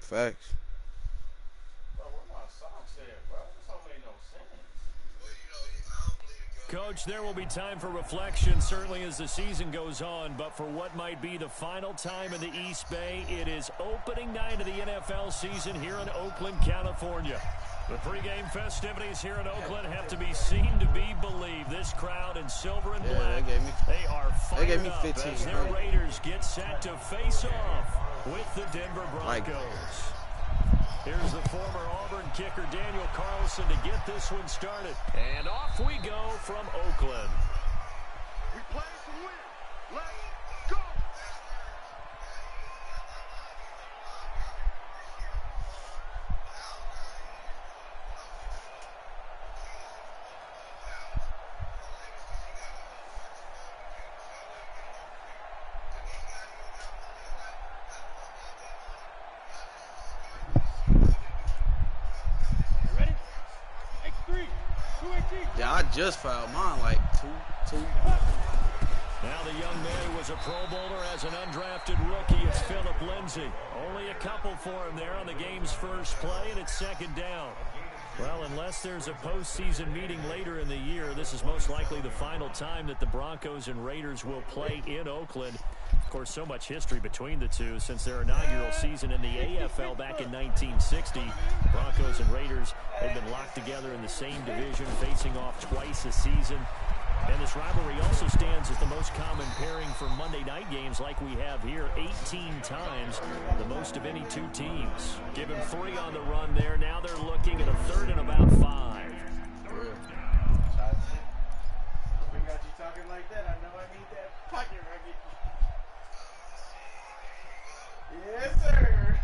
Facts. Coach, there will be time for reflection, certainly as the season goes on, but for what might be the final time in the East Bay, it is opening night of the NFL season here in Oakland, California. The pregame festivities here in Oakland have to be seen to be believed. This crowd in silver and black, they are fired up as their Raiders get set to face off with the Denver Broncos. Here's the former Auburn kicker Daniel Carlson to get this one started. And off we go from Oakland. We play to win. Let's go. Yeah, I just fouled mine like two. Now the young man who was a Pro Bowler as an undrafted rookie. It's Phillip Lindsay. Only a couple for him there on the game's first play, and it's second down. Well, unless there's a postseason meeting later in the year, this is most likely the final time that the Broncos and Raiders will play in Oakland. Of course, so much history between the two since their inaugural season in the AFL back in 1960. Broncos and Raiders have been locked together in the same division, facing off twice a season. And this rivalry also stands as the most common pairing for Monday night games like we have here, 18 times, the most of any two teams. Give him 3 on the run there. Now they're looking at a third and about 5. We got you talking like that. I know I need that pocket rocket. Yes, sir.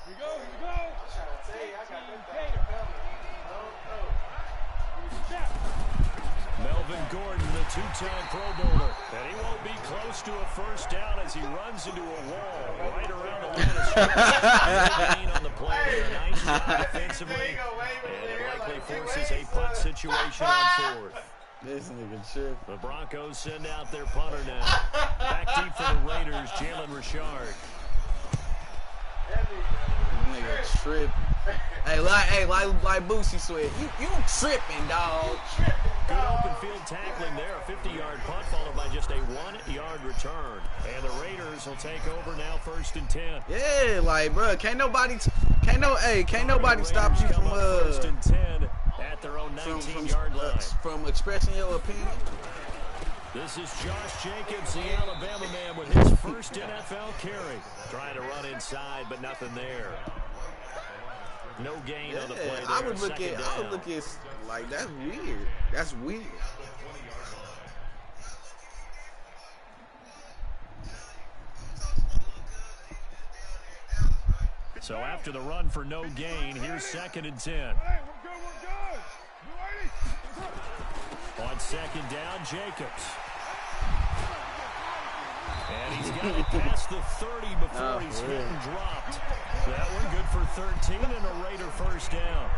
Here we go. I'm trying to tell you, I got them things coming. Melvin Gordon, the 2-time Pro Bowler, and he won't be close to a first down as he runs into a wall right around the line of scrimmage. On the play, nice job defensively, and it likely forces a punt situation on 4th. This nigga trip. The Broncos send out their punter now. Back deep for the Raiders, Jalen Richard. Nigga tripping. Hey, like Boosie Sweat, you tripping, dog. Good open field tackling there. A 50-yard punt followed by just a 1-yard return. And the Raiders will take over now, 1st and 10. Yeah, like, bro, can't nobody stop you from 1st and 10 at their own 19-yard line. From expressing your opinion. This is Josh Jacobs, the Alabama man, with his first NFL carry. Trying to run inside, but nothing there. No gain on the play there. I would look at like, that's weird. That's weird. So after the run for no gain, here's 2nd and 10. Hey, we're good. On 2nd down, Jacobs. And he's got it past the 30 before he's hit and dropped. That one good for 13 and a Raider first down.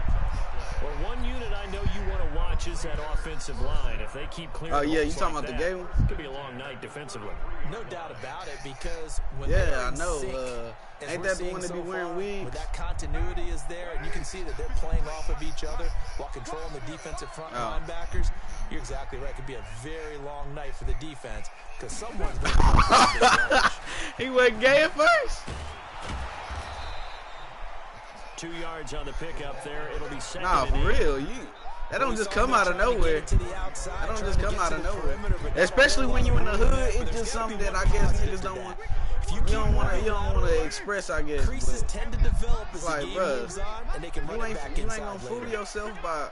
Well, one unit I know you want to watch is that offensive line. If they keep clearing. Oh, yeah, you talking about the game? It could be a long night defensively. No doubt about it, because when I know. Ain't that the one that be wearing wigs? Where that continuity is there, and you can see that they're playing off of each other while controlling the defensive front linebackers. You're exactly right. It could be a very long night for the defense because someone's going to He wasn't gay at first. 2 yards on the pickup there. It'll be 2nd Nah, for real. That don't just come out of nowhere. That don't just come out of nowhere. Especially when you in the hood, it's just something that I guess niggas don't want. You don't want to express, I guess. Creases tend to develop as the game bruh, moves on, and they can run it back you inside ain't gonna fool later. yourself by.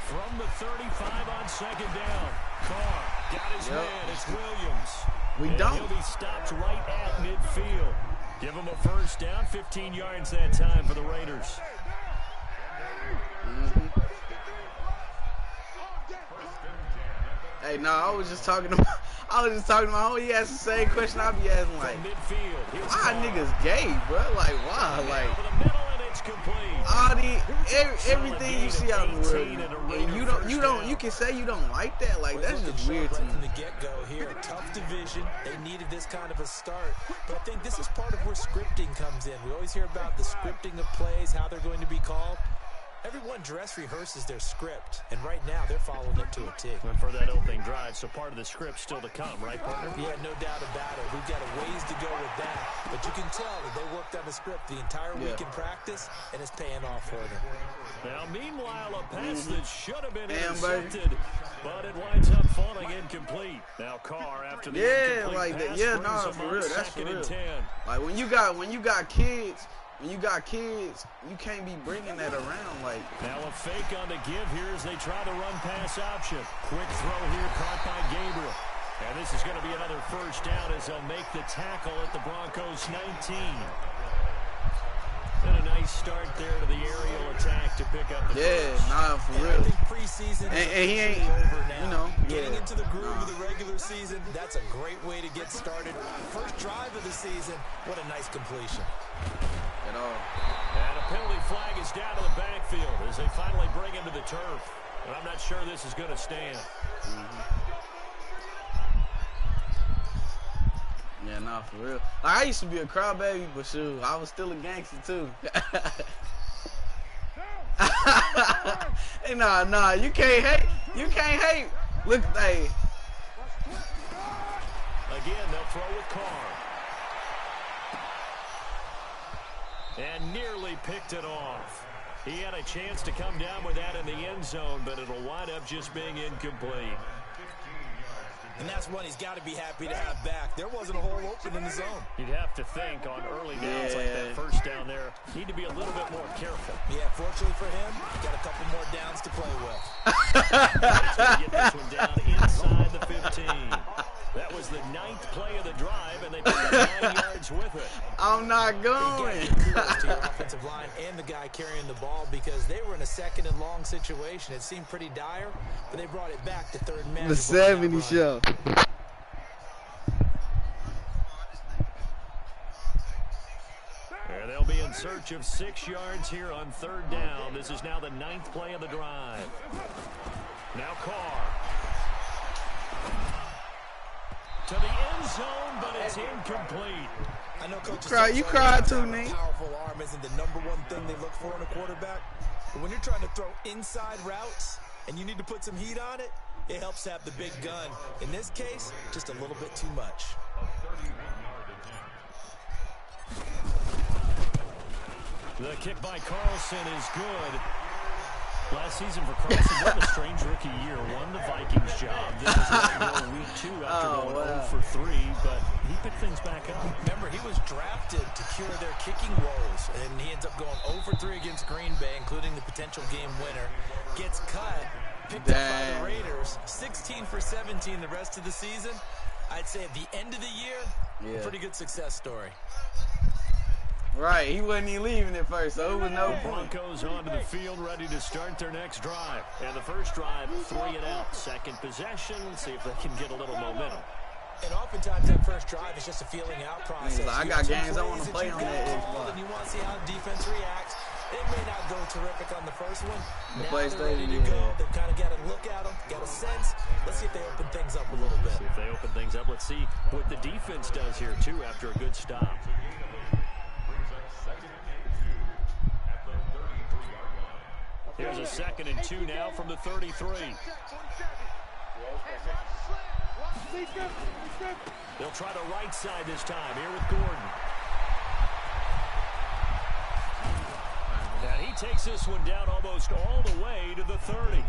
From the 35 on 2nd down. Carr got his man. It's Williams. He'll be stopped right at midfield. Give him a first down, 15 yards that time for the Raiders. Hey, no, I was just talking about. Oh, he asked the same question I be asking, like, midfield. why niggas gay, bro? Like, why? Like, over the middle, and It's complete. All everything you see out in the world, and you can say you don't like that. Like, that's just weird to me. From the get-go here, tough division. They needed this kind of a start, but I think this is part of where scripting comes in. We always hear about the scripting of plays, how they're going to be called. Everyone dress rehearses their script, and right now they're following it to a T. And for that opening drive, so part of the script still to come, right, partner? Yeah, no doubt about it. We've got a ways to go with that, but you can tell that they worked on the script the entire week in practice, and it's paying off for them. Now, meanwhile, a pass that should have been intercepted, but it winds up falling incomplete. Now, Carr after the incomplete like that. pass Yeah, brings no, them for on real. That's for 2nd real. and 10. Like, when you got kids. When you got kids, you can't be bringing that around. Like, now a fake on the give here as they try the run pass option. Quick throw here caught by Gabriel. And this is going to be another first down as they'll make the tackle at the Broncos 19. And a nice start there to the aerial attack to pick up the first. Nah, for real. I think preseason and he ain't, over now. you know, Getting into the groove of the regular season, that's a great way to get started. First drive of the season, what a nice completion. At all. And a penalty flag is down to the backfield as they finally bring him to the turf. And I'm not sure this is going to stand. Yeah, nah, for real. Like, I used to be a crybaby, but shoot, I was still a gangster too. Hey, nah, you can't hate. You can't hate. Look, hey. Again, they'll throw with Carr. And nearly picked it off. He had a chance to come down with that in the end zone, but it'll wind up just being incomplete. And that's one he's got to be happy to have back. There wasn't a hole open in the zone. You'd have to think on early downs like that first down there, need to be a little bit more careful. Yeah, fortunately for him, got a couple more downs to play with. He's going to get this one down inside the 15. That was the 9th play of the drive, and they picked up 9 yards with it. I'm not going. Kudos to your offensive line and the guy carrying the ball because they were in a 2nd and long situation. It seemed pretty dire, but they brought it back to 3rd and man. The 70 show. They'll be in search of 6 yards here on 3rd down. This is now the 9th play of the drive. Now Carr. To the end zone, but it's incomplete. I know coaches You cried too, Nate. Powerful arm isn't the #1 thing they look for in a quarterback. But when you're trying to throw inside routes and you need to put some heat on it, it helps have the big gun. In this case, just a little bit too much. The kick by Carlson is good. Last season for Carlson, what a strange rookie year. Won the Vikings job. This is week 2 after going 0 for 3, but he picked things back up. Remember, he was drafted to cure their kicking woes, and he ends up going 0 for 3 against Green Bay, including the potential game winner. Gets cut, picked up by the Raiders, 16 for 17 the rest of the season. I'd say at the end of the year, a pretty good success story. Right, he wasn't even leaving at first, so it was no point. Broncos onto the field, ready to start their next drive. And the first drive, 3 and out. Second possession, see if they can get a little momentum. And oftentimes that first drive is just a feeling out process. Like, I got games I want to play on that Xbox. And you want to see how the defense reacts. It may not go terrific on the first one. Now play they're ready to go. They've kind of got to look at them, got a sense. Let's see if they open things up a little bit. See if they open things up. Let's see what the defense does here, too, after a good stop. Here's a 2nd and 2 now from the 33. They'll try the right side this time here with Gordon. And he takes this one down almost all the way to the 30.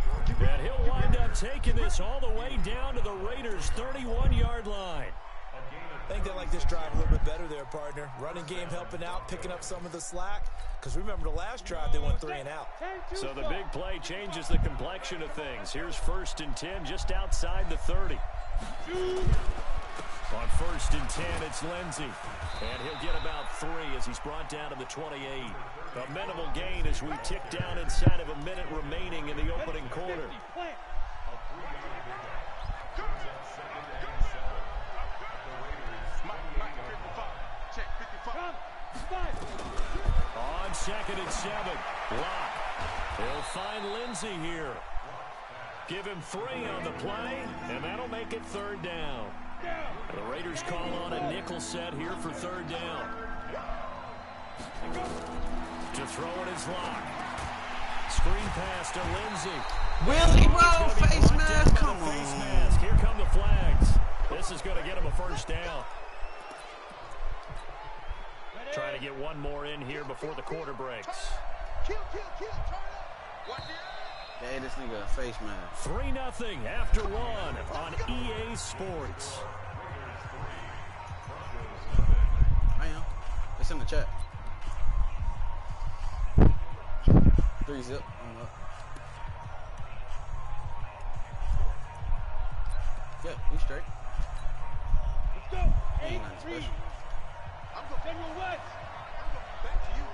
And he'll wind up taking this all the way down to the Raiders' 31-yard line. I think they like this drive a little bit better there, partner. Running game helping out, picking up some of the slack. Because remember the last drive, they went 3 and out. So the big play changes the complexion of things. Here's 1st and 10 just outside the 30. On 1st and 10, it's Lindsey. And he'll get about 3 as he's brought down to the 28. A minimal gain as we tick down inside of a minute remaining in the opening quarter. On on 2nd and 7. Lock. He'll find Lindsey here. Give him 3 on the play, and that'll make it 3rd down. The Raiders call on a nickel set here for 3rd down. To throw it is Lock. Screen pass to Lindsey. Willie roll face mask. Come on. Face mask. Here come the flags. This is going to get him a 1st down. Trying to get one more in here before the quarter breaks. Hey, this nigga a face mask. 3-0 after 1 on EA Sports. I am. It's in the chat. 3-zip. I'm up. Yeah, we straight. Let's go. Ain't nothing special. I'm going General West. Back to you.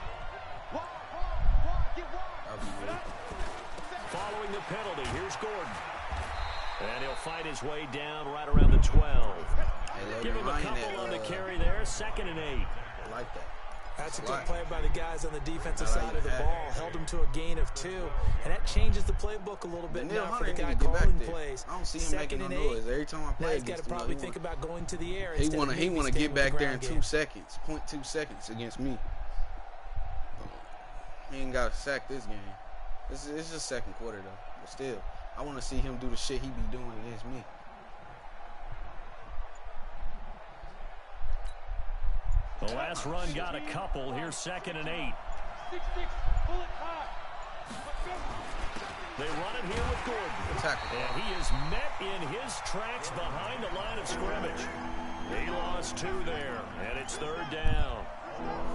Get wide. Following the penalty, here's Gordon. And he'll fight his way down right around the 12. Give him a couple on the carry there. 2nd and 8. I like that. That's a good play by the guys on the defensive side of the ball. Held him to a gain of 2. And that changes the playbook a little bit now for the guy calling plays. I don't see him making no noise. Every time I play he's got to probably think about going to the air. He want to get back there in 2 seconds. 0.2 seconds against me. He ain't got to sack this game. It's just 2nd quarter, though. But still, I want to see him do the shit he be doing against me. The last run got a couple. Here's 2nd and 8. 6-6, pull it high. They run it here with Gordon. And he is met in his tracks behind the line of scrimmage. He lost 2 there, and it's 3rd down.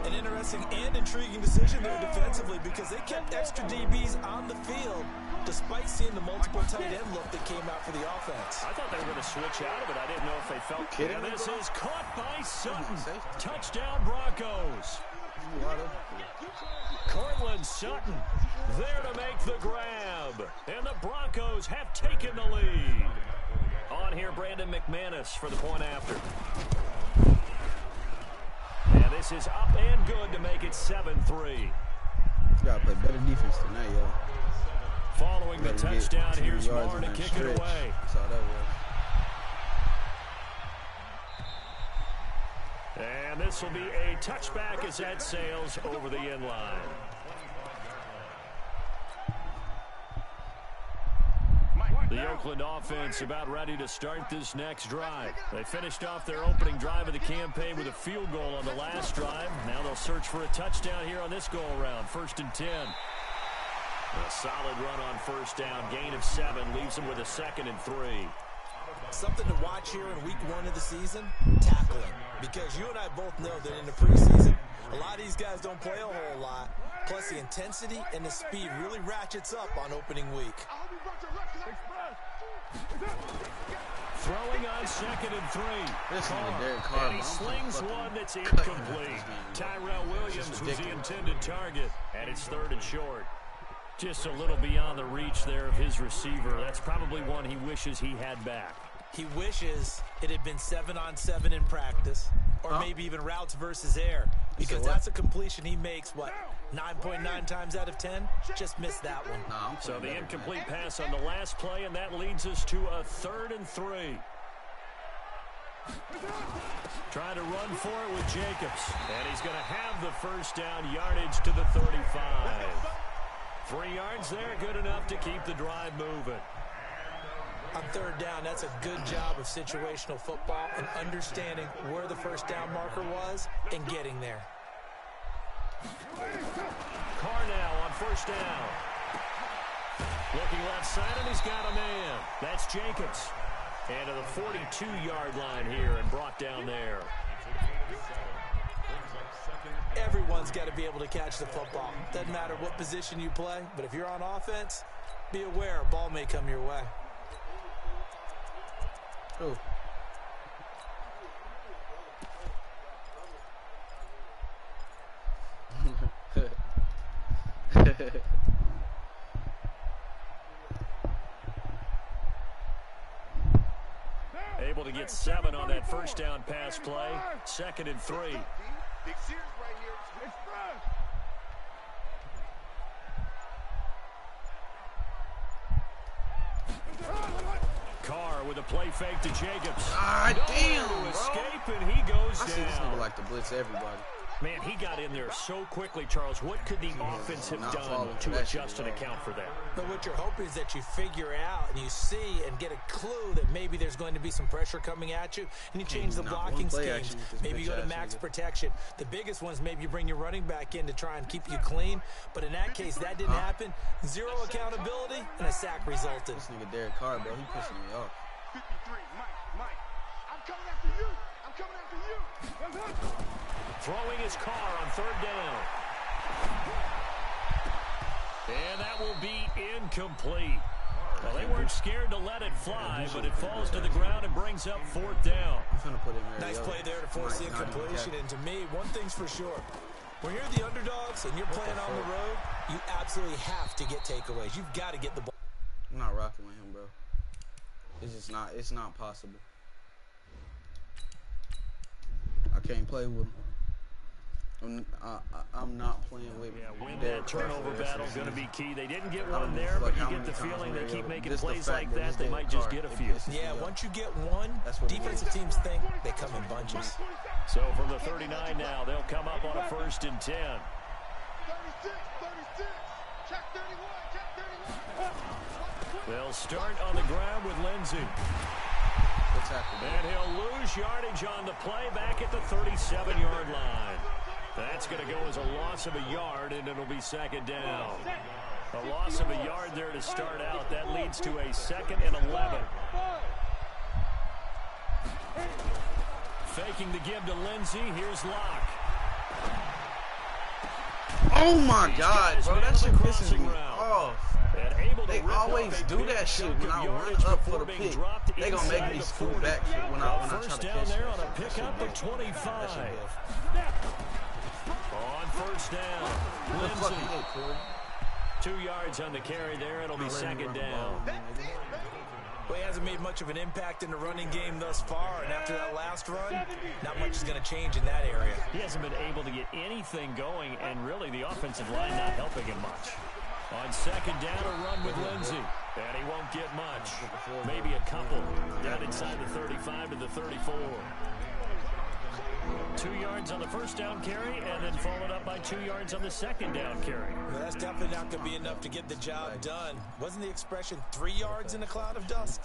An interesting and intriguing decision there defensively because they kept extra DBs on the field despite seeing the multiple tight end look that came out for the offense. I thought they were going to switch out of it. I didn't know if they felt kidding. And this is caught by Sutton. Touchdown Broncos. Cortland Sutton there to make the grab. And the Broncos have taken the lead. On here, Brandon McManus for the point after. And this is up and good to make it 7-3. You got to play better defense than that, yo. Following the touchdown, here's Marr to kick it away. That's all that was. And this will be a touchback as that sails over the end line. The Oakland offense about ready to start this next drive. They finished off their opening drive of the campaign with a field goal on the last drive. Now they'll search for a touchdown here on this go-around. 1st and 10. A solid run on 1st down. Gain of 7 leaves them with a 2nd and 3. Something to watch here in week 1 of the season, tackling. Because you and I both know that in the preseason, a lot of these guys don't play a whole lot. Plus the intensity and the speed really ratchets up on opening week. Throwing on 2nd and 3. This is a Derek Carr. And he slings one that's incomplete. Tyrell Williams was the intended target, and it's 3rd and short. Just a little beyond the reach there of his receiver. That's probably one he wishes he had back. He wishes it had been 7-on-7 in practice, or maybe even routes versus air, because that's a completion he makes, 9.9 times out of 10? Just missed that one. So the incomplete pass on the last play, and that leads us to a 3rd and 3. Trying to run for it with Jacobs, and he's going to have the 1st down yardage to the 35. 3 yards there, good enough to keep the drive moving. On 3rd down, that's a good job of situational football and understanding where the 1st down marker was and getting there. Carr now on 1st down. Looking left side, and he's got a man. That's Jacobs. And to the 42-yard line here and brought down there. Everyone's got to be able to catch the football. Doesn't matter what position you play, but if you're on offense, be aware a ball may come your way. Ooh. Able to get 7 on that 1st down pass play. 2nd and 3. power with a play fake to Jacobs. Ah, damn, to bro. escape, and he goes I see this down. nigga like to blitz everybody. Man, he got in there so quickly, Charles. What could the offense have done to adjust and account for that? But what you're hoping is that you figure out and you see and get a clue that maybe there's going to be some pressure coming at you, and you change the blocking schemes. Maybe you go to max protection. The biggest ones, maybe you bring your running back in to try and keep you clean. But in that case, that didn't happen. Zero accountability, and a sack resulted. This nigga Derek Carr, bro, he pissing me off. 53, Mike, I'm coming after you. I'm coming after you. Throwing his car on third down. And that will be incomplete. Well, they weren't scared to let it fly, but it falls to the ground and brings up fourth down. Nice play there to force the incompletion. And to me, one thing's for sure. When you're the underdogs and you're playing on the road, you absolutely have to get takeaways. You've got to get the ball. I'm not rocking with him, bro. It's just not. It's not possible. I can't play with him. I'm not playing with him. Yeah, win that turnover battle going to be key. They didn't get one there, but you get the feeling they keep making plays like that, they might just get a few. Yeah, once you get one, defensive teams think they come in bunches. So from the 39 now, they'll come up on a 1st and 10. 36, check 31, check 31. They'll start on the ground with Lindsey. And he'll lose yardage on the play back at the 37-yard line. That's going to go as a loss of a yard, and it'll be 2nd down. A loss of a yard there to start out. That leads to a 2nd and 11. Faking the give to Lindsey. Here's Locke. Oh, my God, bro. That shit pisses me off. They always do that shit when I run up for the pick. They gonna make me scoot back when I try to First catch down there it. on a pickup at 25. On 1st down, Lindsey. 2 yards on the carry there. It'll be 2nd down. Well, he hasn't made much of an impact in the running game thus far, and after that last run, not much is going to change in that area. He hasn't been able to get anything going, and really the offensive line not helping him much. On 2nd down, a run with Lindsey. And he won't get much. Maybe a couple. Down inside the 35 to the 34. 2 yards on the 1st down carry, and then followed up by 2 yards on the 2nd down carry. Well, that's definitely not going to be enough to get the job done. Wasn't the expression 3 yards in a cloud of dust?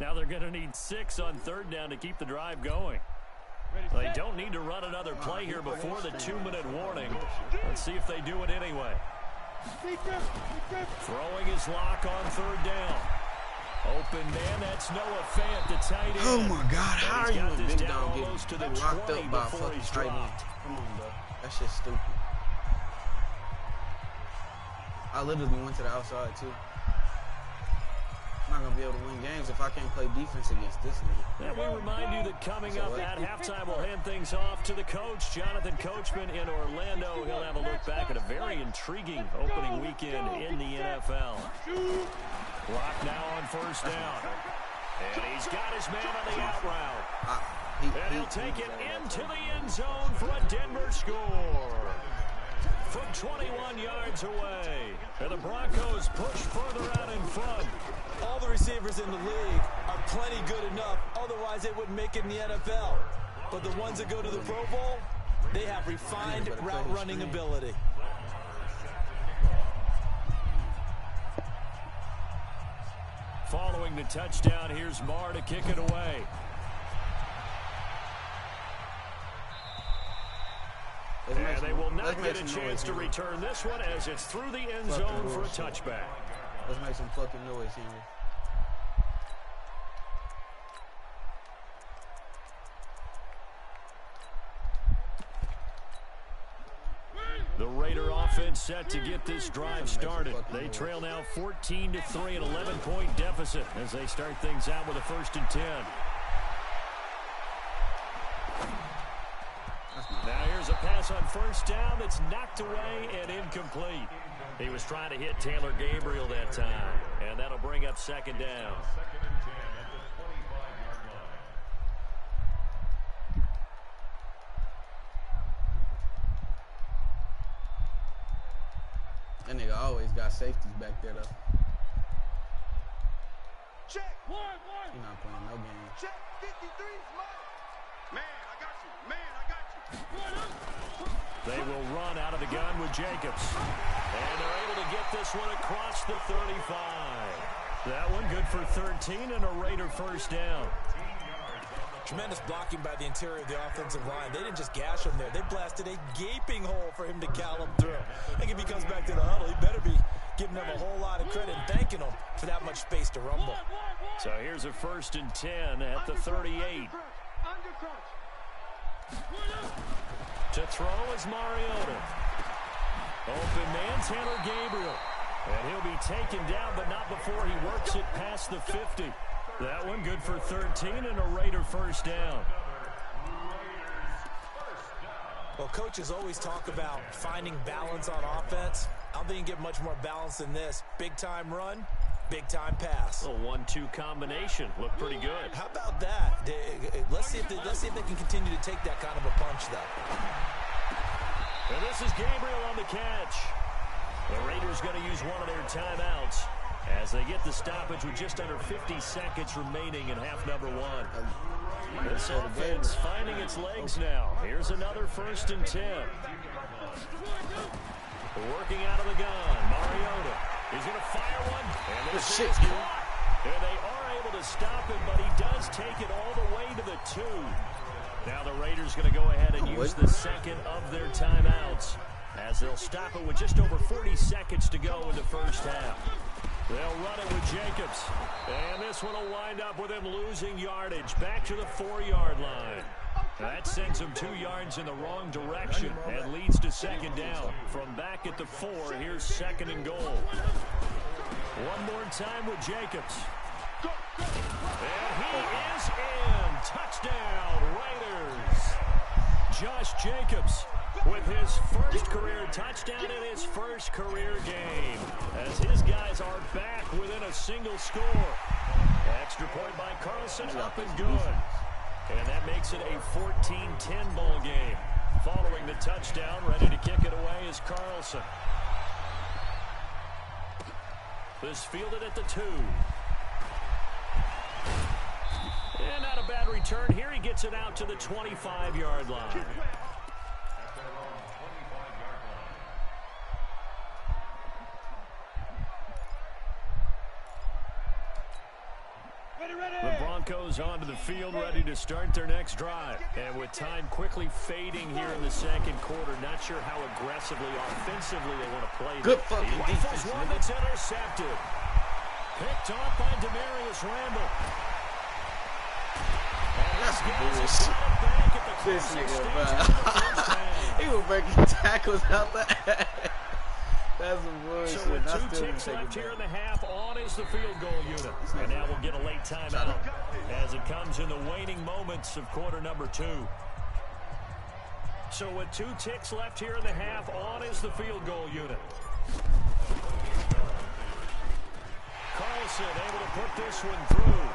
Now they're going to need 6 on 3rd down to keep the drive going. Well, they don't need to run another play here before the 2-minute warning. Let's see if they do it anyway. Throwing his Lock on 3rd down. Open man, that's Noah Fant, the tight end. Oh my God, how are you in big down getting locked up by a fucking tight end? Come on, bro. That shit's stupid. I literally went to the outside, too. I'm not going to be able to win games if I can't play defense against this nigga. And we remind you that coming up at halftime, we'll hand things off to the coach, Jonathan Coachman in Orlando. He'll have a look back at a very intriguing opening weekend in the NFL. Lock now on 1st down. And he's got his man on the out route. And he'll take it into the end zone for a Denver score. From 21 yards away. And the Broncos push further out in front. All the receivers in the league are plenty good enough. Otherwise, they wouldn't make it in the NFL. But the ones that go to the Pro Bowl, they have refined route running ability. Following the touchdown, here's Marr to kick it away. And they will not get a chance to return this one as it's through the end zone for a touchback. Let's make some fucking noise, Henry. The Raider offense set to get this drive started. They trail now 14-3, an 11-point deficit as they start things out with a 1st and 10. Now here's a pass on 1st down that's knocked away and incomplete. He was trying to hit Taylor Gabriel that time, and that'll bring up 2nd down. That nigga always got safeties back there, though. Check. You're not playing no game. Check. 53's mine. Man, I got you. Man, I got you. They will run out of the gun with Jacobs. And they're able to get this one across the 35. That one good for 13 and a Raider first down. Tremendous blocking by the interior of the offensive line. They didn't just gash him there. They blasted a gaping hole for him to gallop through. I think if he comes back to the huddle, he better be giving them a whole lot of credit and thanking them for that much space to rumble. So here's a 1st and 10 at the 38. To throw is Mariota. Open man, Tanner Gabriel. And he'll be taken down, but not before he works it past the 50. That one good for 13 and a Raider first down. Well, coaches always talk about finding balance on offense. I don't think you can get much more balance than this. Big-time run, big-time pass. A 1-2 combination. Looked pretty good. How about that? Let's see if they can continue to take that kind of a punch, though. And this is Gabriel on the catch. The Raiders going to use one of their timeouts as they get the stoppage with just under 50 seconds remaining in half number 1. This offense finding its legs now. Here's another 1st and 10. Working out of the gun. Mariota is going to fire one. And there's shit. And they are able to stop him, but he does take it all the way to the 2. Now the Raiders going to go ahead and use the second of their timeouts as they'll stop it with just over 40 seconds to go in the first half. They'll run it with Jacobs. And this one will wind up with him losing yardage back to the 4-yard line. That sends him 2 yards in the wrong direction and leads to 2nd down. From back at the 4, here's 2nd and goal. One more time with Jacobs. And he is in. Touchdown, Raiders. Josh Jacobs with his first career touchdown in his first career game, as his guys are back within a single score. Extra point by Carlson, up and good. And that makes it a 14-10 ball game. Following the touchdown, ready to kick it away is Carlson. This fielded at the 2. And not a bad return here. He gets it out to the 25-yard line. The Broncos onto the field, ready to start their next drive. And with time quickly fading here in the second quarter, not sure how aggressively, offensively they want to play. Good fucking defense, one that's intercepted. Picked off by Demarius Randall. That's bullshit. This nigga, bro. He was breaking tackles out there. That's some bullshit. So with 2 ticks left here in the half, on is the field goal unit. And now we'll get a late timeout as it comes in the waning moments of quarter number 2. So with 2 ticks left here in the half, on is the field goal unit. Carlson able to put this one through.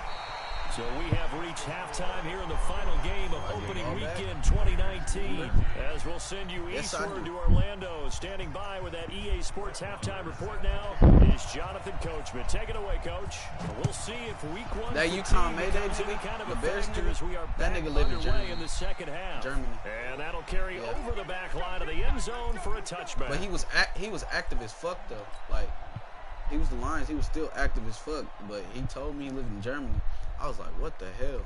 So we have reached halftime here in the final game of opening weekend 2019. As we'll send you eastward to Orlando. Standing by with that EA Sports halftime report now is Jonathan Coachman. Take it away, Coach. We'll see if week 1 that UConn Mayday to me, kind of the a Bears factor as we are that back nigga live in underway Germany. in the second half. Germany. And that'll carry over the back line of the end zone for a touchback. But he was active as fuck though. Like he was the Lions. He was still active as fuck. But he told me he lived in Germany. I was like, what the hell?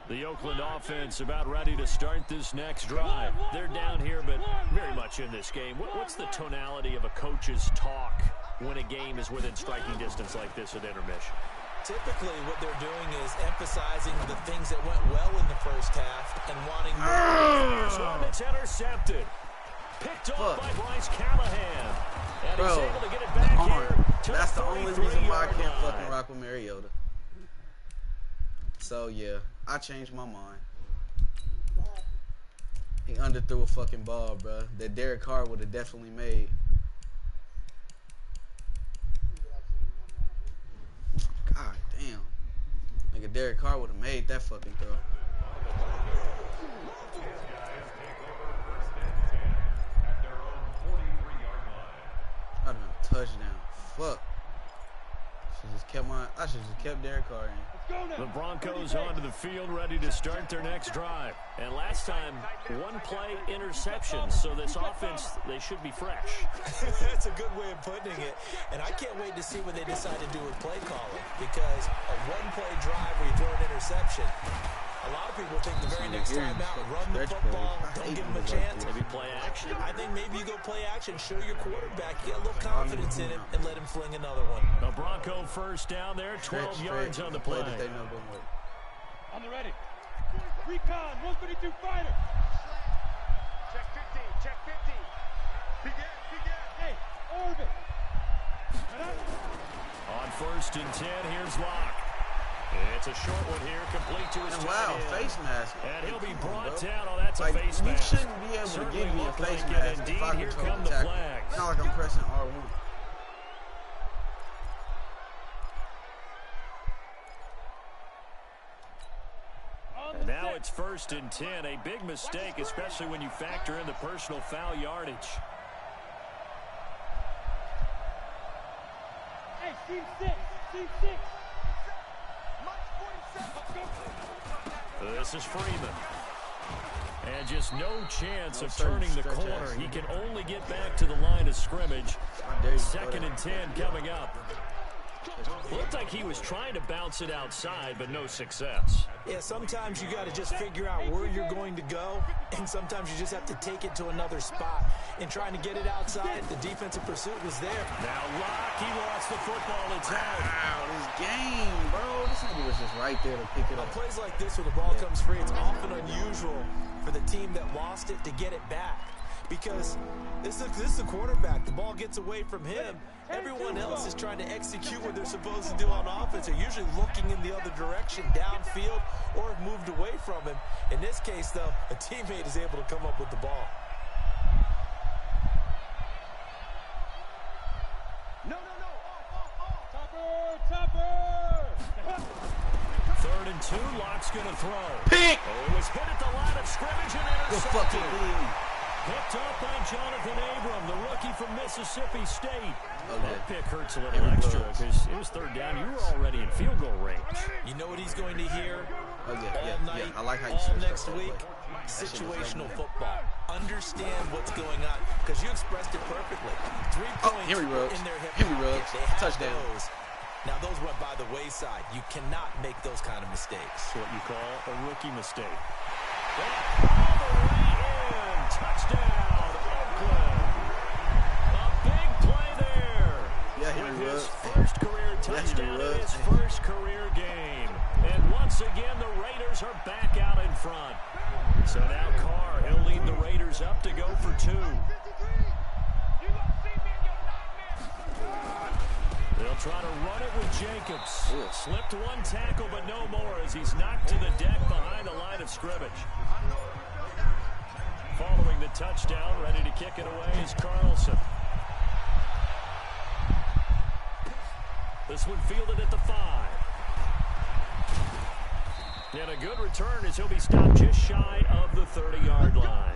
The Oakland offense about ready to start this next drive. They're down here, but very much in this game. What's the tonality of a coach's talk when a game is within striking distance like this at intermission? Typically, what they're doing is emphasizing the things that went well in the first half and wanting more. First one that's intercepted. Picked off by Bryce Callahan. And he's able to get it back here to That's the only reason why I can't line. fucking rock with Mariota. So, yeah, I changed my mind. He underthrew a fucking ball, bro, that Derek Carr would have definitely made. God damn. Nigga, Derek Carr would have made that fucking throw. I'd have been a touchdown. Fuck. She just just kept Derek Carr in. The Broncos onto the field, ready to start their next drive. And last time, one play interception, so this offense, they should be fresh. That's a good way of putting it. And I can't wait to see what they decide to do with play calling, because a one-play drive where you throw an interception, a lot of people think the very next time out, run the football, don't give him a chance. Maybe play action. I think maybe you go play action, show your quarterback, get a little confidence in him, and let him fling another one. A Bronco first down there, 12 yards on the play. On the ready. Recon, 132 fighter. Check 50, check 50. Begin. Hey, orbit. On first and 10, here's Locke. It's a short one here, complete to his wow, face mask. And he'll be brought down. Oh, that's a face you mask. You shouldn't be able to give me a face mask if I here control come the the tackle. flags. It's not like I'm pressing R1. And now it's first and 10. A big mistake, especially when you factor in the personal foul yardage. Hey, team 6. This is Freeman. And just no chance of turning the corner. He can only get back to the line of scrimmage. Second and 10 coming up. Looked like he was trying to bounce it outside, but no success. Yeah, sometimes you got to just figure out where you're going to go, and sometimes you just have to take it to another spot. In trying to get it outside, the defensive pursuit was there. Now Locke, he lost the football. It's out. Wow, this game, bro. This nigga was just right there to pick it On up. plays like this where the ball comes free, it's often unusual for the team that lost it to get it back. Because this is the quarterback. The ball gets away from him. Everyone else is trying to execute what they're supposed to do on offense. They're usually looking in the other direction, downfield, or have moved away from him. In this case, though, a teammate is able to come up with the ball. No. Topper. Third and 2, Locke's going to throw. Pick! Oh, it was hit at the line of scrimmage and Good fucking intercepted. thing. Picked up by Jonathan Abram, the rookie from Mississippi State. Okay. That pick hurts a little extra because it was third down. You were already in field goal range. You know what he's going to hear Oh, all yeah. night, I like how you all switched next up that week? play. Situational football. Understand what's going on, because you expressed it perfectly. 3 points Henry Ruggs. in their hip Henry pocket. Ruggs. They have Touchdown. those. Now, those went by the wayside. You cannot make those kind of mistakes. What you call a rookie mistake. All the way in. Touchdown, Oakland. A big play there. Yeah, Henry With his Ruggs. first career Yeah, touchdown Henry in his Ruggs. first career game. And once again, the Raiders are back out in front. So now Carr, he'll lead the Raiders up to go for 2. They'll try to run it with Jacobs. Ugh. Slipped one tackle, but no more as he's knocked to the deck behind the line of scrimmage. Following the touchdown, ready to kick it away is Carlson. This one fielded at the 5. And a good return as he'll be stopped just shy of the 30-yard line.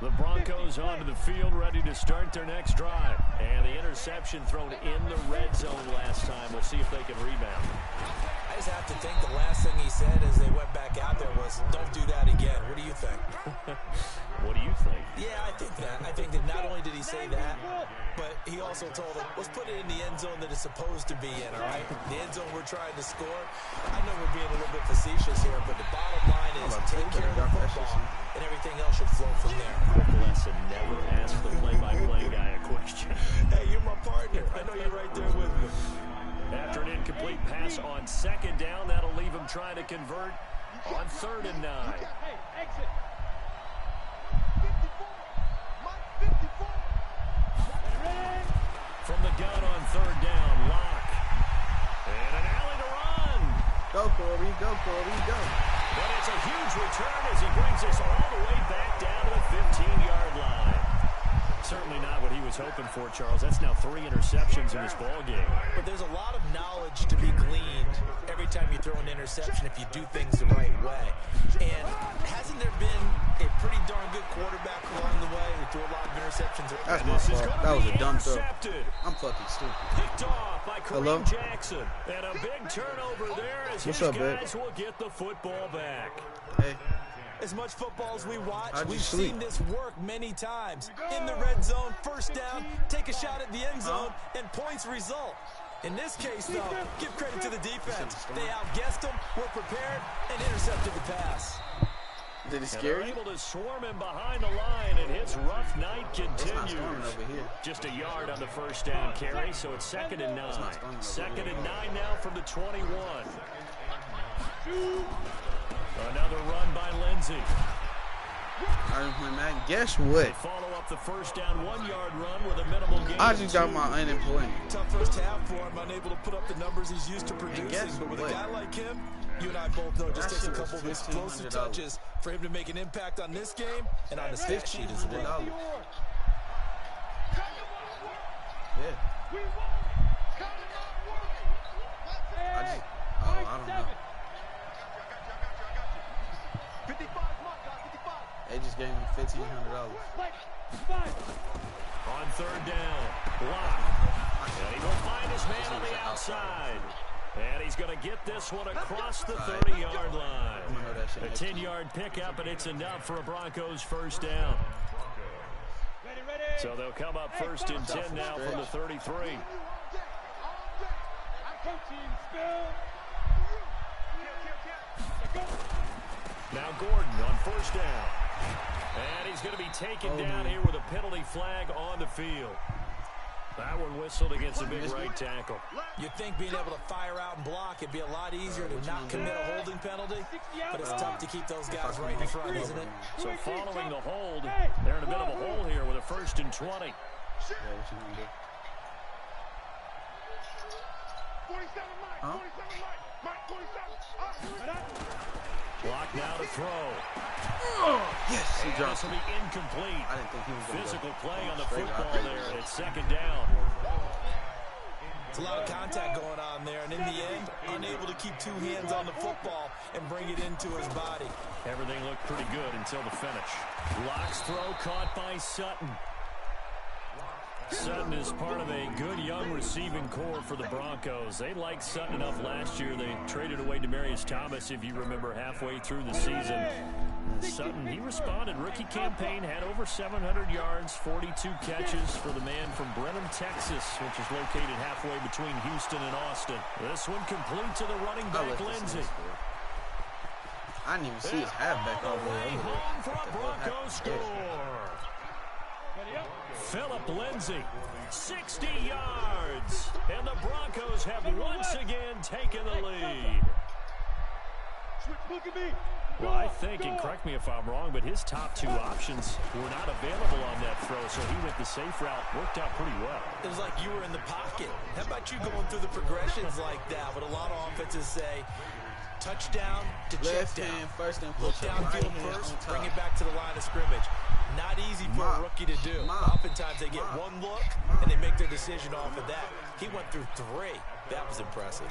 The Broncos onto the field, ready to start their next drive. And the interception thrown in the red zone last time. We'll see if they can rebound. I just have to think the last thing he said as they went back out there was, don't do that again. What do you think? What do you think? Yeah, I think that. I think that not only did he say that, but he also told them, let's put it in the end zone that it's supposed to be in, all right? The end zone we're trying to score. I know we're being a little bit facetious here, but the bottom line is take care of the football, and everything else should flow from there. Quick lesson, never ask the play-by-play guy a question. Hey, you're my partner. I know you're right there with me. After an incomplete pass on second down, that'll leave him trying to convert on 3rd and 9. Hey, exit. From the gun on 3rd down, Locke. And an alley to run. Go, Corey. Go. But it's a huge return as he brings us all the way back down to the 15-yard line. Certainly not what he was hoping for, Charles. That's now 3 interceptions in this ball game. But there's a lot of knowledge to be gleaned every time you throw an interception if you do things the right way. And hasn't there been a pretty darn good quarterback along the way who threw a lot of interceptions? That's my fault. That was a dumb throw. I'm fucking stupid. Picked off by Hello? Kareem Jackson. And a big turnover there as What's his up, guys will get the football back. Hey. As much football as we watch, How'd you we've sleep? seen this work many times. In the red zone, first down, take a shot at the end zone, and points result. In this case, though, give credit to the defense. They outguessed them, were prepared, and intercepted the pass. Did it scare They're you? able to swarm him behind the line, and his rough night It's not continues. storming over here. Just a yard on the first down carry, so it's 2nd and 9. 2nd and 9 now from the 21. Another run by Lindsey. Guess what? They follow up the first down 1-yard run with a minimal gain. I just got my unemployment. Tough first half for him, unable to put up the numbers he's used to producing. guess But with what? a guy like him, you and I both know it just That takes a shit was couple of explosive $1,500. touches for him to make an impact on this game and on the stat sheet as well. $1,500. Yeah. I don't know. They just gave me $1,500. On 3rd down, block. And he will find his man on the outside. And he's going to get this one across the 30-yard line. A 10-yard pickup, and it's enough for a Broncos first down. So they'll come up 1st and 10 now from the 33. Now Gordon on 1st down. And he's going to be taken down here with a penalty flag on the field. That one whistled against a big right tackle. You'd think being able to fire out and block it'd be a lot easier to not commit a holding penalty, but it's tough to keep those guys right in front, isn't it? So following the hold, they're in a bit of a hole here with a 1st and 20. Yeah, what you gonna do? 47 Mike, 47 Mike, 47. Block now to throw. Yes, he And dropped this will it. be incomplete. I didn't think he was going to Physical go. play on the Straight football out. there. It's 2nd down. It's a lot of contact going on there, and in the end, unable to keep 2 hands on the football and bring it into his body. Everything looked pretty good until the finish. Locke's throw caught by Sutton. Sutton is part of a good young receiving core for the Broncos. They liked Sutton enough last year. They traded away Demaryius Thomas, if you remember, halfway through the season. Sutton, he responded. Rookie campaign, had over 700 yards, 42 catches for the man from Brenham, Texas, which is located halfway between Houston and Austin. This one complete to the running back, Lindsey. I didn't even see his halfback all the way over there. Home for a Broncos score. Philip Lindsey, 60 yards. And the Broncos have once again taken the lead. Look at me. Well, I think, and correct me if I'm wrong, but his top 2 options were not available on that throw, so he went the safe route. Worked out pretty well. It was like you were in the pocket. How about you going through the progressions like that? What a lot of offenses say, touchdown to check Left down. hand, first and Look push up, downfield right hand first, on top. bring it back to the line of scrimmage. Not easy for a rookie to do. Oftentimes they get one look and they make their decision off of that. He went through 3. That was impressive.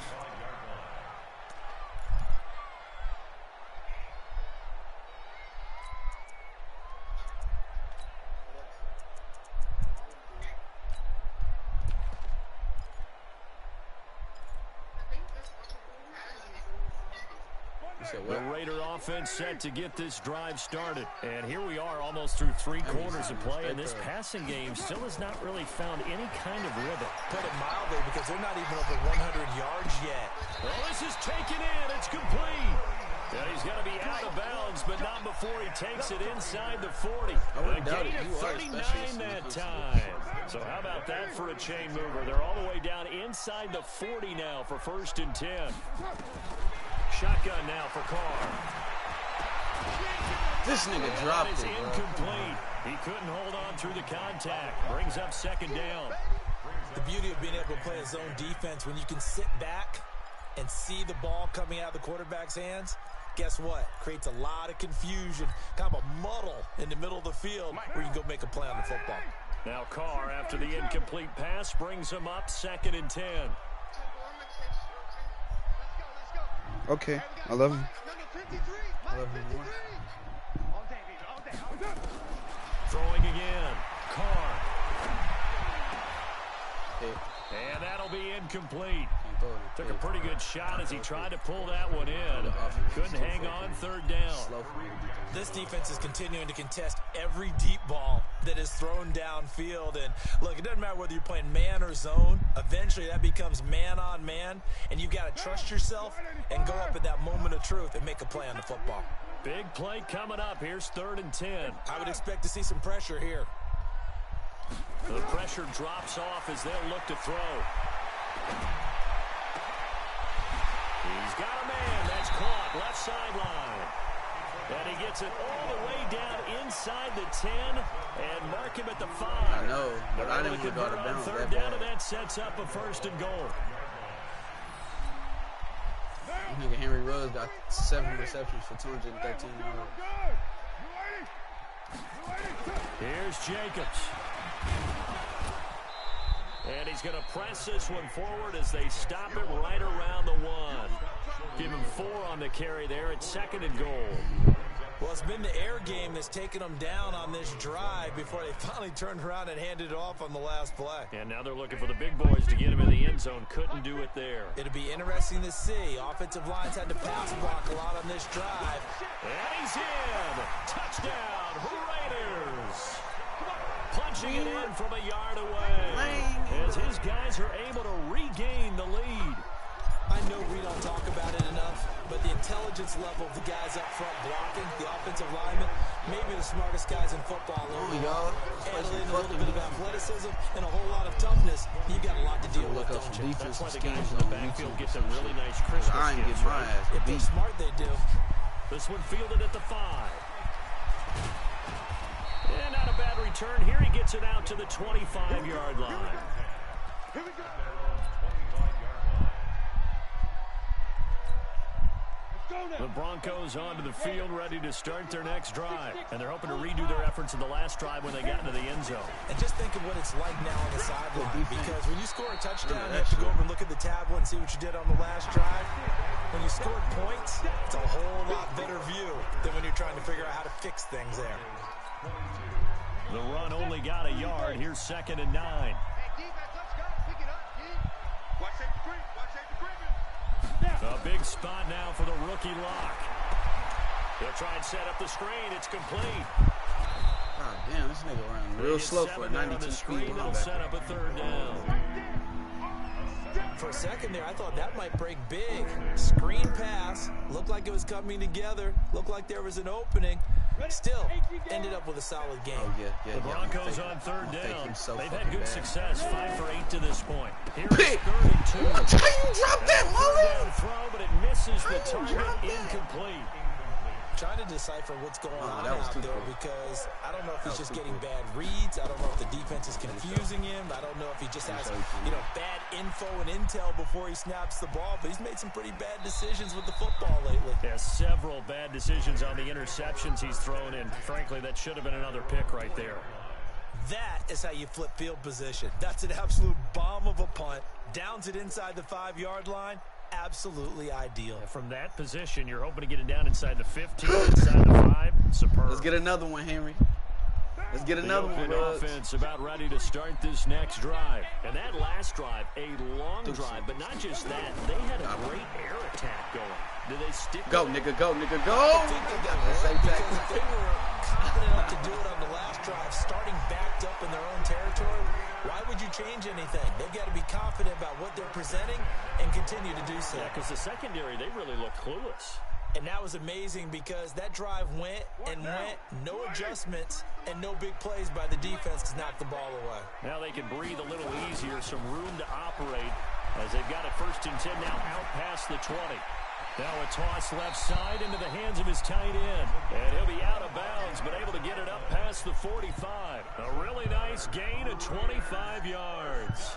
The Raider offense set to get this drive started. And here we are almost through 3 quarters of play, and this passing game still has not really found any kind of rhythm. Put it mildly, because they're not even over 100 yards yet. Well, this is taken in. It's complete. And he's going to be out of bounds, but not before he takes it inside the 40. A gain of 39 that time. So how about that for a chain mover? They're all the way down inside the 40 now for 1st and 10. Shotgun now for Carr. This nigga dropped That is it, bro. incomplete. He couldn't hold on through the contact. Brings up 2nd down. The beauty of being able to play a zone defense, when you can sit back and see the ball coming out of the quarterback's hands, guess what? Creates a lot of confusion, kind of a muddle in the middle of the field where you can go make a play on the football. Now Carr, after the incomplete pass, brings him up 2nd and 10. Okay, I love him. I love him more. Throwing again. Carr. Okay. And that'll be incomplete. Took a pretty good shot as he tried to pull that one in. Couldn't hang on, third down. This defense is continuing to contest every deep ball that is thrown downfield. And look, it doesn't matter whether you're playing man or zone. Eventually that becomes man on man. And you've got to trust yourself and go up at that moment of truth and make a play on the football. Big play coming up. Here's 3rd and 10. I would expect to see some pressure here. The pressure drops off as they'll look to throw. He's got a man. That's caught. Left sideline. And he gets it all the way down inside the 10 and mark him at the 5. I know, but I didn't want to go to bounds that down, and that sets up a 1st and goal. I think Henry Ruggs got 7 receptions for 213 yards. Here's Jacobs. And he's going to press this one forward as they stop him right around the 1. Give him 4 on the carry there at 2nd and goal. Well, it's been the air game that's taken them down on this drive before they finally turned around and handed it off on the last play. And now they're looking for the big boys to get him in the end zone. Couldn't do it there. It'll be interesting to see. Offensive lines had to pass block a lot on this drive. And he's in. Touchdown, Raiders. Punching it in from a yard away as his guys are able to regain the lead. I know we don't talk about it enough, but the intelligence level of the guys up front blocking, the offensive linemen, maybe the smartest guys in football. Adding a little bit of athleticism and a whole lot of toughness. You got a lot to deal with, don't you? That's why the guys in the backfield get some really nice Christmas I ain't gifts, get my right? ass If they're smart, they do. This one fielded at the 5. And not a bad return here. He gets it out to the 25-yard line. Here we go. The Broncos onto the field, ready to start their next drive. And they're hoping to redo their efforts in the last drive when they got into the end zone. And just think of what it's like now on the sideline. Because when you score a touchdown, you have to go over and look at the tablet and see what you did on the last drive. When you scored points, it's a whole lot better view than when you're trying to figure out how to fix things there. The run only got a yard. Here's 2nd and 9. Hey, defense, let's go. Pick it up, D. Watch safety creep. Watch safety creep. A big spot now for the rookie lock. They'll try and set up the screen. It's complete. God damn, this nigga running real slow for a 92 speed It'll set up a 3rd down. For a second there, I thought that might break big. Screen pass. Looked like it was coming together. Looked like there was an opening. Still, ended up with a solid game. Oh, yeah. The Broncos on 3rd down. So They've had good bad. success. 5 for 8 to this point. Here's Pick. 3rd and 2. That's how you drop that, Third down Mullen. throw, but it misses the target. Incomplete. Trying to decipher what's going on that was out too there quick. because I don't know if he's just too getting quick. bad reads. I don't know if the defense is confusing him. I don't know if he just has, bad info and intel before he snaps the ball. But he's made some pretty bad decisions with the football lately. There's several bad decisions on the interceptions he's thrown in. Frankly, that should have been another pick right there. That is how you flip field position. That's an absolute bomb of a punt. Downs it inside the 5-yard line. Absolutely ideal. From that position, you're hoping to get it down inside the 15, inside the 5. Superb. Let's get another one, Henry. Let's get another one, The Ruggs. offense about ready to start this next drive. And that last drive, a long drive. But not just that, they had a great air attack going. Did they stick? Go, nigga, go, nigga, go. I think they got hurt because if they were confident enough to do it on the last drive, starting backed up in their own territory, why would you change anything? They've got to be confident about what they're presenting and continue to do so. Yeah, because the secondary, they really look clueless. And that was amazing because that drive went and went, no adjustments, and no big plays by the defense to knock the ball away. Now they can breathe a little easier, some room to operate as they've got it 1st and 10 now out past the 20. Now a toss left side into the hands of his tight end. And he'll be out of bounds, but able to get it up past the 45. A really nice gain of 25 yards.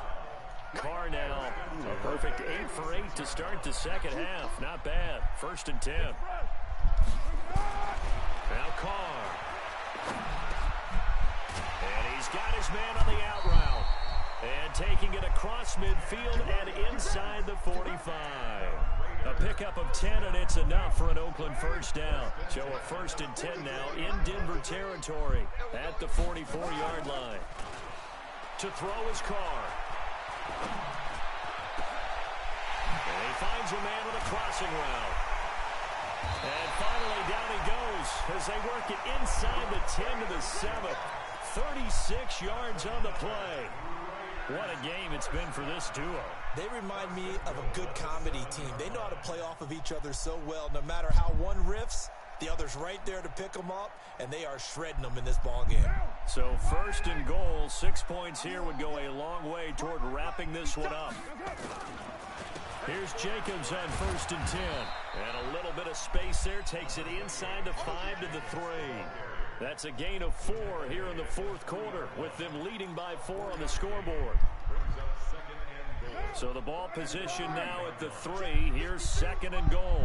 Carr now, a perfect 8 for 8 to start the second half. Not bad. 1st and 10. Now Carr. And he's got his man on the out route. And taking it across midfield and inside the 45. A pickup of 10, and it's enough for an Oakland first down. So a 1st and 10 now in Denver territory at the 44-yard line. To throw his car. And he finds a man with a crossing route. And finally down he goes as they work it inside the 10 to the 7. 36 yards on the play. What a game it's been for this duo. They remind me of a good comedy team. They know how to play off of each other so well. No matter how one riffs, the other's right there to pick them up, and they are shredding them in this ballgame. So 1st and goal, 6 points here would go a long way toward wrapping this one up. Here's Jacobs on 1st and 10. And a little bit of space there takes it inside the 5 to the 3. That's a gain of 4 here in the 4th quarter, with them leading by 4 on the scoreboard. So the ball position now at the 3. Here's 2nd and goal.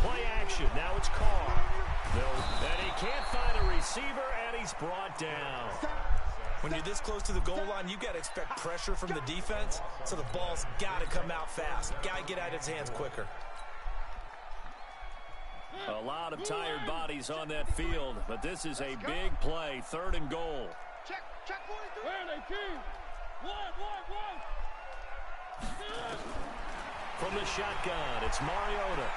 Play action. Now it's Carr. And he can't find a receiver, and he's brought down. When you're this close to the goal line, you got to expect pressure from the defense, so the ball's got to come out fast. Got to get out of his hands quicker. A lot of tired bodies on that field, but this is a big play. 3rd and goal. Check 43. Where are they, team? One. From the shotgun, it's Mariota.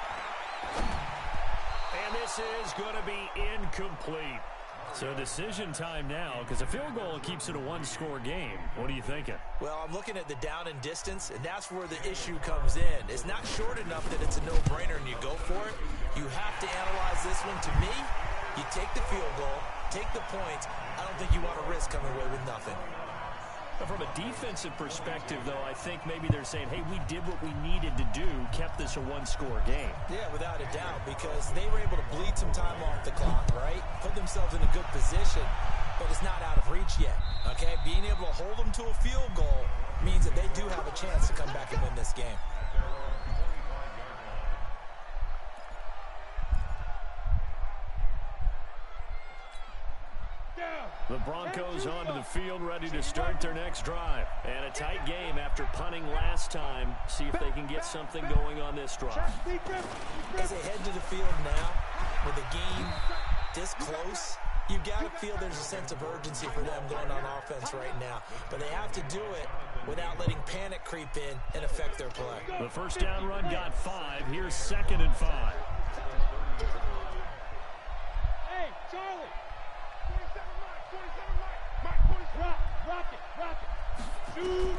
And this is going to be incomplete. So decision time now, because a field goal keeps it a 1-score game. What are you thinking? Well, I'm looking at the down and distance, and that's where the issue comes in. It's not short enough that it's a no-brainer and you go for it. You have to analyze this one. To me, you take the field goal, take the points. I don't think you want to risk coming away with nothing. From a defensive perspective, though, I think maybe they're saying, hey, we did what we needed to do, kept this a 1-score game. Yeah, without a doubt, because they were able to bleed some time off the clock, right? Put themselves in a good position, but it's not out of reach yet, okay? Being able to hold them to a field goal means that they do have a chance to come back and win this game. The Broncos onto the field, ready to start their next drive. And a tight game after punting last time. See if they can get something going on this drive. As they head to the field now, with the game this close, you got to feel there's a sense of urgency for them going on offense right now. But they have to do it without letting panic creep in and affect their play. The first down run got 5. Here's 2nd and 5. Hey, Charlie. 27 Mike. Rock it. Shoot.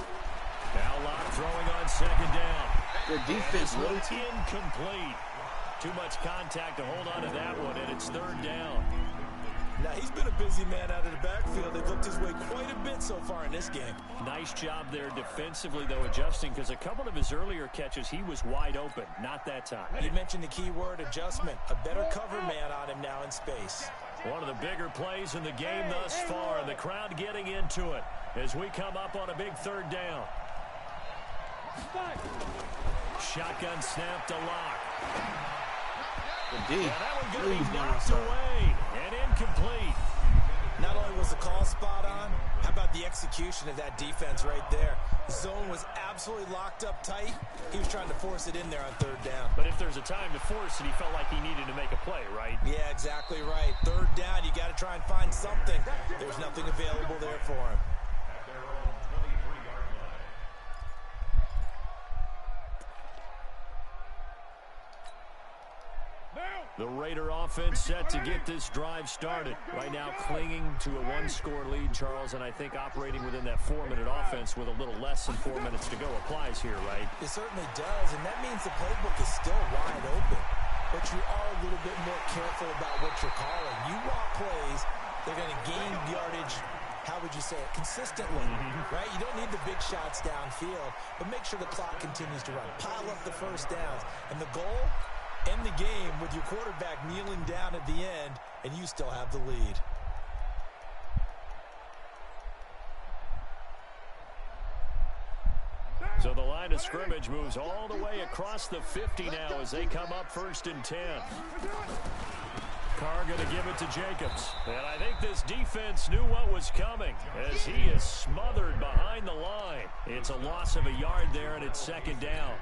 Now Locke throwing on 2nd down. Their defense really incomplete. Too much contact to hold on to that one, and it's 3rd down. Now, he's been a busy man out of the backfield. They've looked his way quite a bit so far in this game. Nice job there defensively, though, adjusting, because a couple of his earlier catches, he was wide open. Not that time. You mentioned the key word, adjustment. A better cover man on him now in space. One of the bigger plays in the game thus far, and the crowd getting into it as we come up on a big 3rd down. Shotgun snap to Locke. Indeed. Yeah, that one going to be knocked away and incomplete. Not only was the call spot on, how about the execution of that defense right there? The zone was absolutely locked up tight. He was trying to force it in there on 3rd down. But if there's a time to force it, he felt like he needed to make a play, right? Yeah, exactly right. 3rd down, you got to try and find something. There's nothing available there for him. The Raider offense set to get this drive started. Right now clinging to a 1-score lead, Charles, and I think operating within that 4-minute offense with a little less than 4 minutes to go applies here, right? It certainly does, and that means the playbook is still wide open. But you are a little bit more careful about what you're calling. You want plays, they're going to gain yardage, how would you say it, consistently, right? You don't need the big shots downfield, but make sure the clock continues to run. Pile up the first downs, and the goal, end the game with your quarterback kneeling down at the end, and you still have the lead. So the line of scrimmage moves all the way across the 50 now as they come up 1st and 10. Carr going to give it to Jacobs. And I think this defense knew what was coming as he is smothered behind the line. It's a loss of a yard there, and it's second down.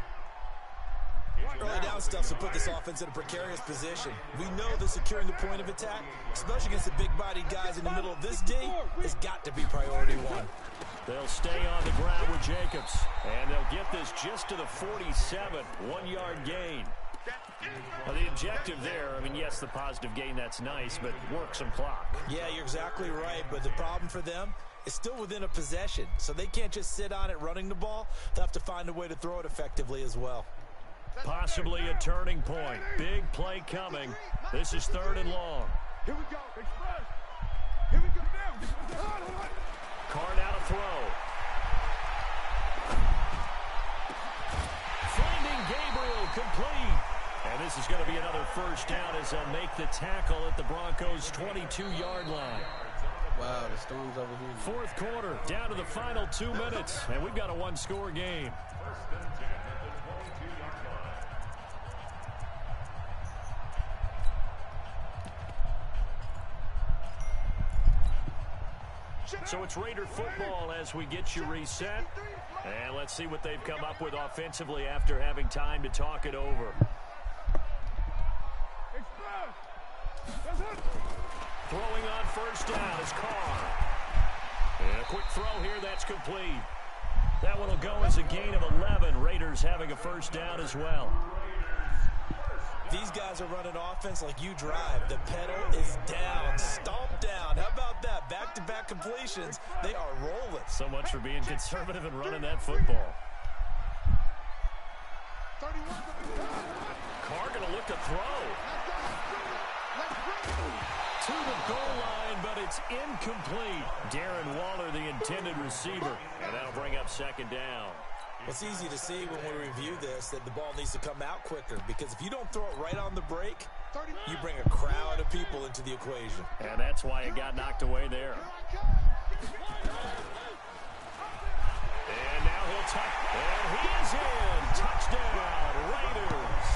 Early down stuff will put this offense in a precarious position. We know that securing the point of attack, especially against the big-bodied guys in the middle of this D, has got to be priority one. They'll stay on the ground with Jacobs, and they'll get this just to the 47, 1-yard gain. Well, the objective there, I mean, yes, the positive gain, that's nice, but work some clock. Yeah, you're exactly right, but the problem for them is still within a possession, so they can't just sit on it running the ball. They'll have to find a way to throw it effectively as well. Possibly a turning point. Big play coming. This is 3rd and long. Here we go. Express. Here we go now. Card out a throw. Finding Gabriel complete. And this is going to be another first down as they'll make the tackle at the Broncos' 22-yard line. Wow, the Storm's over here. 4th quarter, down to the final 2 minutes, and we've got a 1-score game. So it's Raider football as we get you reset. And let's see what they've come up with offensively after having time to talk it over. Throwing on first down is Carr. And a quick throw here, that's complete. That one will go as a gain of 11. Raiders having a first down as well. These guys are running offense like you drive. The pedal is down, stomp down. How about that? Back-to-back completions. They are rolling. So much for being conservative and running that football. Carr going to look to throw. To the goal line, but it's incomplete. Darren Waller, the intended receiver. And that'll bring up second down. It's easy to see when we review this that the ball needs to come out quicker, because if you don't throw it right on the break, you bring a crowd of people into the equation. And that's why it got knocked away there. And now he'll touch. And he is in. Touchdown, Raiders.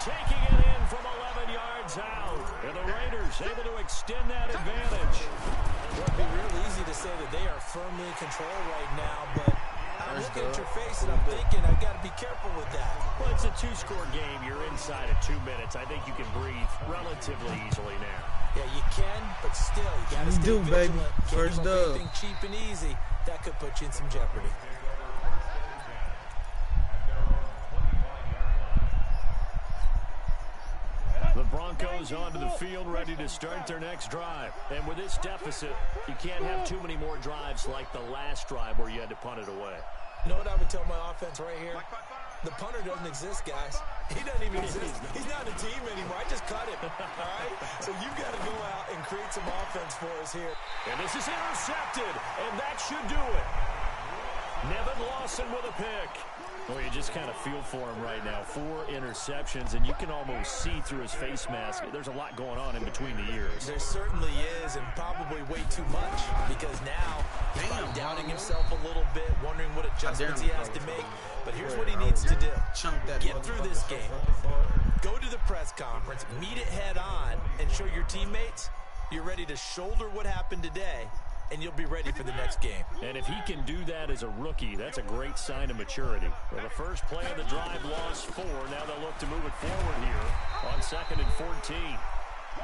Taking it in from 11 yards out. And the Raiders able to extend that advantage. It would be real easy to say that they are firmly in control right now, but I'm looking at your face and I'm thinking I've got to be careful with that. Well, it's a 2-score game. You're inside of 2 minutes. I think you can breathe relatively easily now. Yeah, you can, but still, you got to stay vigilant. Baby. First dub. Anything cheap and easy, that could put you in some jeopardy. The Broncos onto the field, ready to start their next drive. And with this deficit, you can't have too many more drives like the last drive where you had to punt it away. You know what I would tell my offense right here? The punter doesn't exist, guys. He doesn't even exist. He's not a team anymore. I just cut him. All right? So you've got to go out and create some offense for us here. And this is intercepted, and that should do it. Nevin Lawson with a pick. Well, you just kind of feel for him right now. 4 interceptions, and you can almost see through his face mask. There's a lot going on in between the ears. There certainly is, and probably way too much, because now he's probably doubting himself a little bit, wondering what adjustments he has to make. But here's what he needs to do. Get through this game. Go to the press conference, meet it head on, and show your teammates you're ready to shoulder what happened today, and you'll be ready for the next game. And if he can do that as a rookie, that's a great sign of maturity. Well, the first play of the drive lost 4. Now they'll look to move it forward here on 2nd and 14.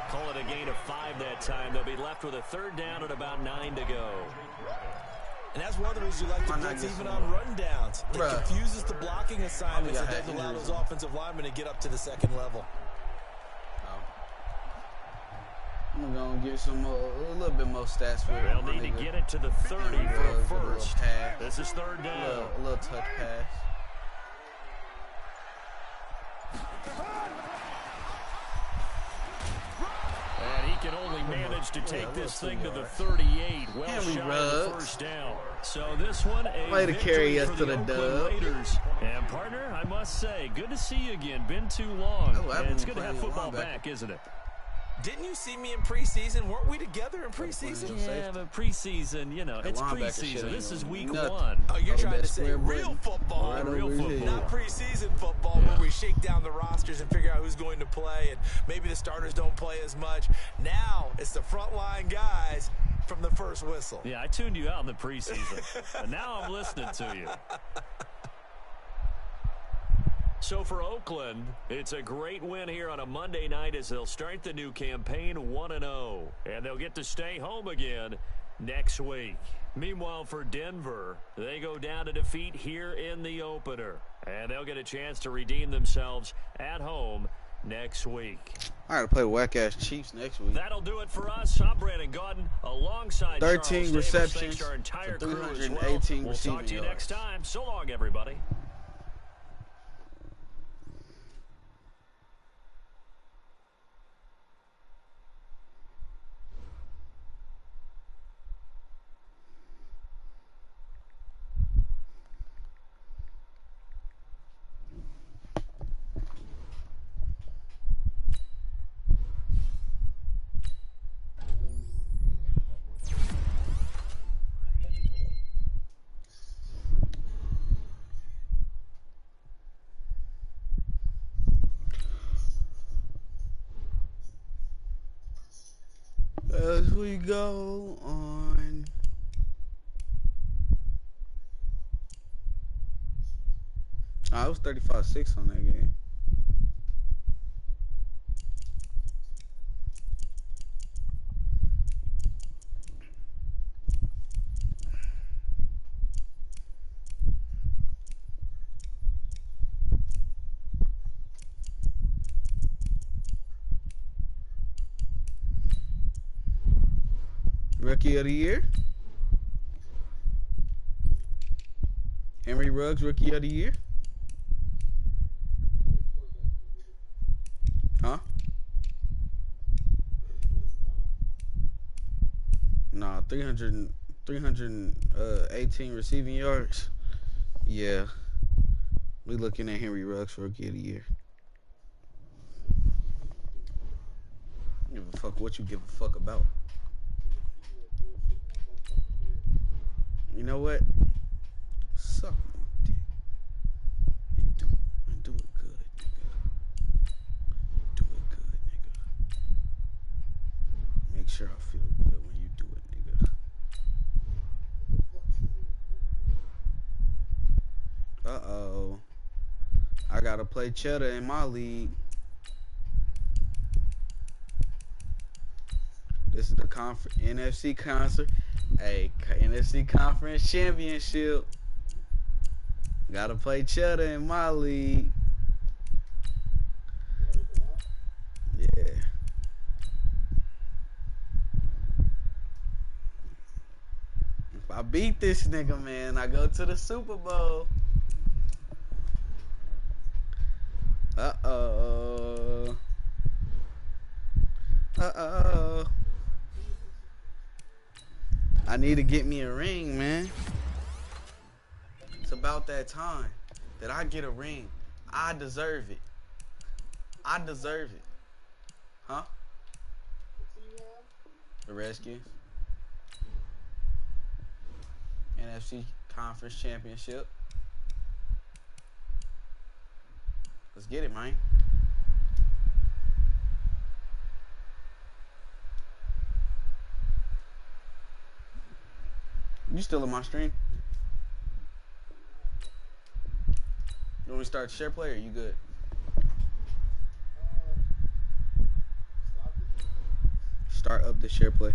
Call it a gain of 5 that time. They'll be left with a 3rd down and about 9 to go. And that's one of the reasons you like to blitz even on rundowns. It confuses the blocking assignments and doesn't allow those offensive linemen to get up to the second level. I'm going to get some a little bit more stats for They'll need to get it to the 30 for first. This is 3rd down. A little touch pass. And he can only manage to take this thing to the 38. Well shot of the first down. So this one, a way to carry us to the dub. Raiders. And partner, I must say, good to see you again. Been too long. And it's good to have football back, isn't it? Didn't you see me in preseason? Weren't we together in preseason? Yeah, but preseason, you know, it's preseason. This is week 1. Oh, you're trying to say real football. Real football. Not preseason football where we shake down the rosters and figure out who's going to play, and maybe the starters don't play as much. Now it's the frontline guys from the first whistle. Yeah, I tuned you out in the preseason, and now I'm listening to you. So for Oakland, it's a great win here on a Monday night as they'll start the new campaign 1-0. And they'll get to stay home again next week. Meanwhile, for Denver, they go down to defeat here in the opener. And they'll get a chance to redeem themselves at home next week. I gotta play whack-ass Chiefs next week. That'll do it for us. I'm Brandon Gordon alongside 13 Charles receptions Davis. Thanks to our entire for crew as 318 well. We'll receiving talk to you yards. next time. So long, everybody. As we go on. I was 35-6 on that game. Rookie of the year. Henry Ruggs, Rookie of the year. Huh? Nah, 318 receiving yards. Yeah. We looking at Henry Ruggs for Rookie of the year. Give a fuck what you give a fuck about. You know what? Suck my dick. And do it good, nigga. Do it good, nigga. Make sure I feel good when you do it, nigga. Uh-oh. I gotta play cheddar in my league. This is the NFC concert. Hey, NFC Conference Championship. Gotta play cheddar in my league. Yeah. If I beat this nigga, man, I go to the Super Bowl. Uh-oh. Uh-oh. I need to get me a ring, man. It's about that time that I get a ring. I deserve it. I deserve it. Huh? The Redskins. NFC Conference Championship. Let's get it, man. You still in my stream? You want me to start share play or you good? Start up the share play.